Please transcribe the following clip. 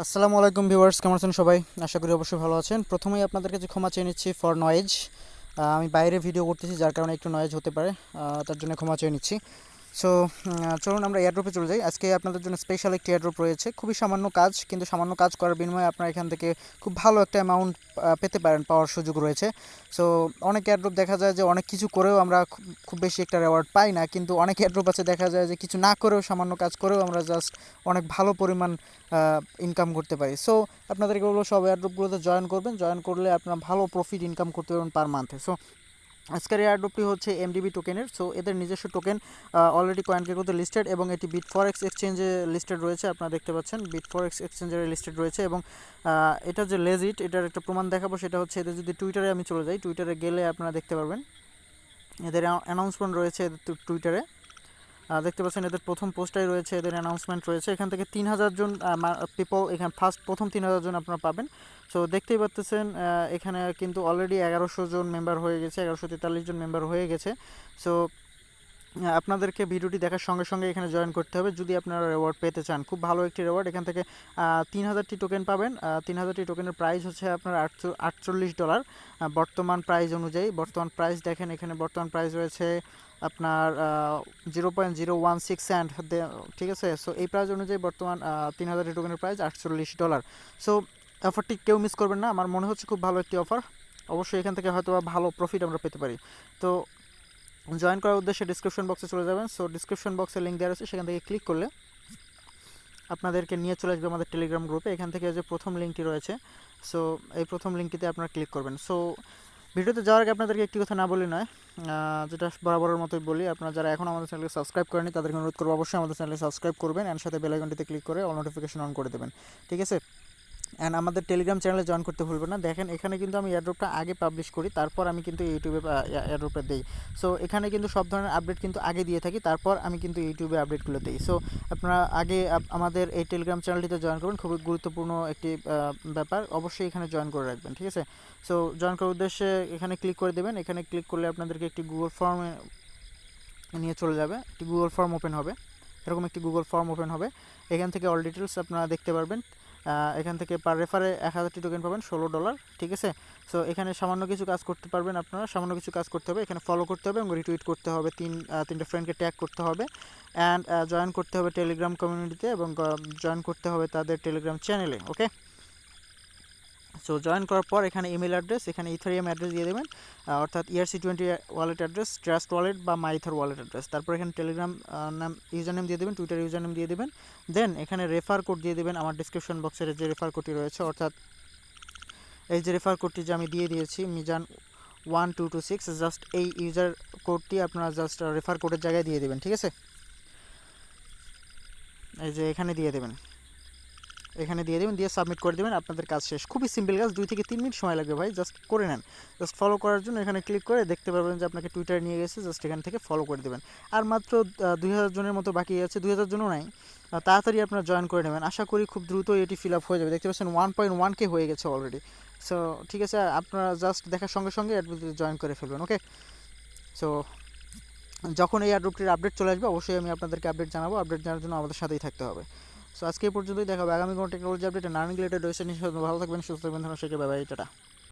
আসসালামু আলাইকুম ভিউয়ার্স, কেমন আছেন সবাই? আশা করি অবশ্যই ভালো আছেন। প্রথমেই আপনাদের কাছে ক্ষমা চেয়ে নিচ্ছি ফর নয়েজ। আমি বাইরে ভিডিও করতেছি, যার কারণে একটু নয়েজ হতে পারে, তার জন্য ক্ষমা চেয়ে নিচ্ছি। সো চলুন আমরা এয়ারড্রপে চলে যাই। আজকে আপনাদের জন্য স্পেশাল একটি এয়ারড্রপ রয়েছে, খুবই সামান্য কাজ, কিন্তু সামান্য কাজ করার বিনিময়ে আপনারা এখান থেকে খুব ভালো একটা অ্যামাউন্ট পেতে পারেন, পাওয়ার সুযোগ রয়েছে। সো অনেক এয়ারড্রপ দেখা যায় যে অনেক কিছু করেও আমরা খুব বেশি একটা রেওয়ার্ড পাই না, কিন্তু অনেক এয়ারড্রপ আছে দেখা যায় যে কিছু না করেও, সামান্য কাজ করেও আমরা জাস্ট অনেক ভালো পরিমাণ ইনকাম করতে পারি। সো আপনাদেরকে বলবো সব এয়ারড্রপগুলোতে জয়েন করবেন, জয়েন করলে আপনারা ভালো প্রফিট ইনকাম করতে পারবেন পার মান্থে। সো আজকের এয়ারড্রপটি হচ্ছে এমডিবি টোকেনের। সো এদের নিজস্ব টোকেন অলরেডি কয়েনকেকোতে লিস্টেড, এবং এটি বিটফরেক্স এক্সচেঞ্জে লিস্টেড রয়েছে। আপনারা দেখতে পাচ্ছেন বিটফরেক্স এক্সচেঞ্জের লিস্টেড রয়েছে, এবং এটা যে লেজিট, এটার একটা প্রমাণ দেখাবো। সেটা হচ্ছে এদের যদি টুইটারে আমি চলে যাই, টুইটারে গেলে আপনারা দেখতে পারবেন এদের অ্যানাউন্সমেন্ট রয়েছে এদের টুইটারে। দেখতে পাচ্ছেন এদের প্রথম পোস্টটাই রয়েছে, এদের অ্যানাউন্সমেন্ট রয়েছে। এখান থেকে 3000 জন পিপল, এখানে প্রথম 3000 জন আপনারা পাবেন। সো দেখতেই পাচ্ছেন এখানে কিন্তু অলরেডি 1100 জন মেম্বার হয়ে গেছে, 1143 জন মেম্বার হয়ে গেছে। সো আপনাদেরকে ভিডিওটি দেখার সঙ্গে সঙ্গে এখানে জয়েন করতে হবে যদি আপনারা রেওয়ার্ড পেতে চান। খুব ভালো একটি রেওয়ার্ড, এখান থেকে 3000টি টোকেন পাবেন। 3000টি টোকেনের প্রাইস হচ্ছে আপনার $48। বর্তমান প্রাইস অনুযায়ী, বর্তমান প্রাইস দেখেন, এখানে বর্তমান প্রাইস রয়েছে আপনার 0.016 সেন্ট, ঠিক আছে। সো এই প্রাইস অনুযায়ী বর্তমান 3000টি টোকেনের প্রাইস $48। সো অফারটি কেউ মিস করবেন না, আমার মনে হচ্ছে খুব ভালো একটি অফার। অবশ্যই এখান থেকে হয়তো ভালো প্রফিট আমরা পেতে পারি। তো জয়েন করার উদ্দেশ্যে ডিসক্রিপশন বক্সে চলে যাবেন। সো ডিসক্রিপশন বক্সে লিঙ্ক দেওয়া আছে, সেখান থেকে ক্লিক করলে আপনাদেরকে নিয়ে চলে আসবে আমাদের টেলিগ্রাম গ্রুপে। এখান থেকে যে প্রথম লিঙ্কটি রয়েছে, সো এই প্রথম লিঙ্কটিতে আপনারা ক্লিক করবেন। সো ভিডিওতে যাওয়ার আগে আপনাদেরকে একটি কথা না বলি নয়, যেটা বরাবরের মতোই বলি, আপনারা যারা এখন আমাদের চ্যানেলকে সাবস্ক্রাইব করেনি তাদেরকে অনুরোধ করবো অবশ্যই আমাদের চ্যানেলে সাবস্ক্রাইব করবেন, এর সাথে বেল আইকনটিতে ক্লিক করে অল নোটিফিকেশন অন করে দেবেন, ঠিক আছে। অ্যান্ড আমাদের টেলিগ্রাম চ্যানেলে জয়েন করতে ভুলবেন না। দেখেন এখানে কিন্তু আমি এয়ারড্রপটা আগে পাবলিশ করি, তারপর আমি কিন্তু ইউটিউবে এয়ারড্রপে দিই। সো এখানে কিন্তু সব ধরনের আপডেট কিন্তু আগে দিয়ে থাকি, তারপর আমি কিন্তু ইউটিউবে আপডেটগুলো দিই। সো আপনারা আগে আমাদের এই টেলিগ্রাম চ্যানেলটিতে জয়েন করবেন, খুবই গুরুত্বপূর্ণ একটি ব্যাপার, অবশ্যই এখানে জয়েন করে রাখবেন, ঠিক আছে। সো জয়েন করার উদ্দেশ্যে এখানে ক্লিক করে দেবেন। এখানে ক্লিক করলে আপনাদেরকে একটি গুগল ফর্মে নিয়ে চলে যাবে, একটি গুগল ফর্ম ওপেন হবে, এরকম একটি গুগল ফর্ম ওপেন হবে। এখান থেকে অল ডিটেলস আপনারা দেখতে পারবেন। এখান থেকে পার রেফারে 1000টি টোকেন পাবেন, $16, ঠিক আছে। সো এখানে সামান্য কিছু কাজ করতে পারবেন আপনারা, সামান্য কিছু কাজ করতে হবে, এখানে ফলো করতে হবে এবং রিটুইট করতে হবে, তিনটে ফ্রেন্ডকে ট্যাগ করতে হবে, অ্যান্ড জয়েন করতে হবে টেলিগ্রাম কমিউনিটিতে, এবং জয়েন করতে হবে তাদের টেলিগ্রাম চ্যানেলে, ওকে। সো জয়েন করার পর এখানে ইমেল অ্যাড্রেস, এখানে ইথারিয়াম অ্যাড্রেস দিয়ে দেবেন, অর্থাৎ ERC20 wallet address, trust wallet বা মাইথার ওয়ালেট অ্যাড্রেস। তারপর এখানে টেলিগ্রাম নাম, ইউজার নেম দিয়ে দেবেন, টুইটার ইউজার নেম দিয়ে দেবেন। দেন এখানে রেফার কোড দিয়ে দেবেন, আমার ডিসক্রিপশন বক্সের যে রেফার কোডটি রয়েছে, অর্থাৎ এই যে রেফার কোডটি যে আমি দিয়ে দিয়েছি মিজান1226, জাস্ট এই ইউজার কোডটি আপনারা জাস্ট রেফার কোডের জায়গায় দিয়ে দেবেন, ঠিক আছে। এই যে এখানে দিয়ে দেবেন, এখানে দিয়ে দেবেন, দিয়ে সাবমিট করে দেবেন, আপনাদের কাজ শেষ। খুবই সিম্পল কাজ, 2 থেকে 3 মিনিট সময় লাগবে ভাই, জাস্ট করে নেন। জাস্ট ফলো করার জন্য এখানে ক্লিক করে দেখতে পারবেন যে আপনাকে টুইটারে নিয়ে গেছে, জাস্ট এখান থেকে ফলো করে দেবেন। আর মাত্র 2000 জনের মতো বাকি আছে, 2000 জনও নাই, তাড়াতাড়ি আপনারা জয়েন করে নেবেন। আশা করি খুব দ্রুত এটি ফিল আপ হয়ে যাবে। দেখতে পাচ্ছেন 1.1K হয়ে গেছে অলরেডি। সো ঠিক আছে, আপনারা জাস্ট দেখার সঙ্গে সঙ্গে অ্যাডমিতে জয়েন করে ফেলবেন, ওকে। সো যখন এই এয়ারড্রপটির আপডেট চলে আসবে অবশ্যই আমি আপনাদেরকে আপডেট জানাবো, আপডেট জানার জন্য আমাদের সাথেই থাকতে হবে। সো আজকে এই পর্যন্তই, দেখা হবে আগামী কোনো টেকনোলজি আপডেট, নার্নিং রিলেটেড রয়েছে। নিশ্চয়ই ভালো থাকবেন, সুস্থ থাকবেন, ধন্যবাদ, বাই বাই, টাটা।